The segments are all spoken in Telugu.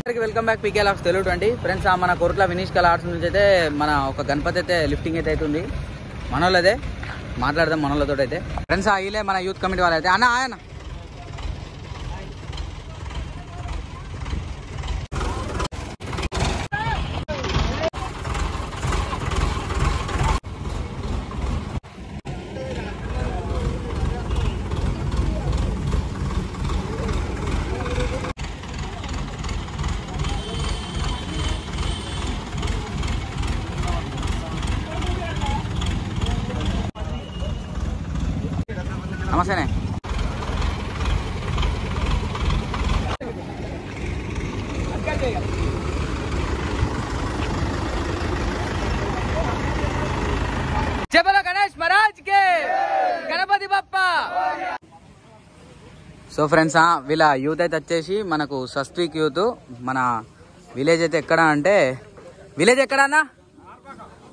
వెల్కమ్ బ్యాక్ పీకే లాక్స్ తెలుగు 20 ఫ్రెండ్స్. మన కోర్ట్ల వినీష్ కళ ఆర్ట్స్ నుంచి అయితే మన ఒక గణపతి అయితే లిఫ్టింగ్ అయితే అవుతుంది. మనోళ్ళదే మాట్లాడదాం మనోళ్ళతో అయితే. ఫ్రెండ్స్ వీళ్ళే మన యూత్ కమిటీ వాళ్ళు అయితే. అన్న ఆయన నమస్తేనే. చెప్పలో గణేష్ మహారాజ్ కే గణపతి బప్పా. సో ఫ్రెండ్స్ వీళ్ళ యూత్ అయితే వచ్చేసి మనకు సస్త్విక్ యూత్. మన విలేజ్ అయితే ఎక్కడ అంటే విలేజ్ ఎక్కడ అన్న?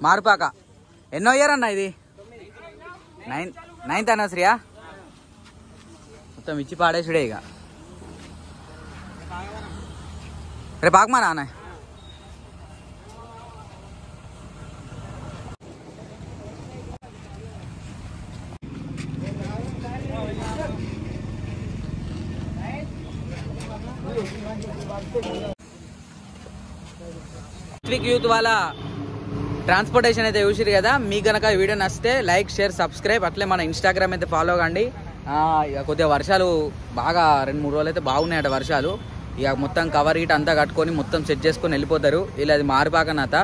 మార్పాక. ఎన్నో ఇయర్ అన్న ఇది? 9th అనవసరియా? మొత్తం ఇచ్చి పాడేసుడే ఇక. రేపు ఆగమా నాన్న. యూత్ వాళ్ళ ట్రాన్స్పోర్టేషన్ అయితే చూసిరు కదా. మీకు కనుక వీడియో నచ్చితే లైక్ షేర్ సబ్స్క్రైబ్. అట్లే మన ఇన్స్టాగ్రామ్ అయితే ఫాలో కండి. ఇక కొద్దిగా వర్షాలు బాగా 2-3 రోజులు అయితే బాగున్నాయట వర్షాలు. ఇక మొత్తం కవర్ గిట్ అంతా కట్టుకొని మొత్తం సెట్ చేసుకొని వెళ్ళిపోతారు. వీళ్ళది మారుపాక నాత.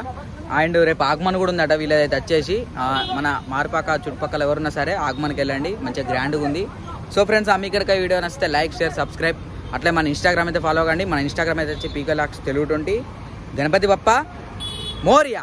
అండ్ రేపు ఆగమన్ కూడా ఉందట వీళ్ళదైతే వచ్చేసి. మన మారుపాక చుట్టుపక్కల ఎవరున్నా సరే ఆగమన్కి వెళ్ళండి, మంచిగా గ్రాండ్గా ఉంది. సో ఫ్రెండ్స్ మీకు కనుక వీడియో నచ్చితే లైక్ షేర్ సబ్స్క్రైబ్. అట్లే మన ఇన్స్టాగ్రామ్ అయితే ఫాలో కండి. మన ఇన్స్టాగ్రామ్ అయితే వచ్చి పీకే లాక్స్ తెలుగు 20. గణపతి బప్పా మోరియా.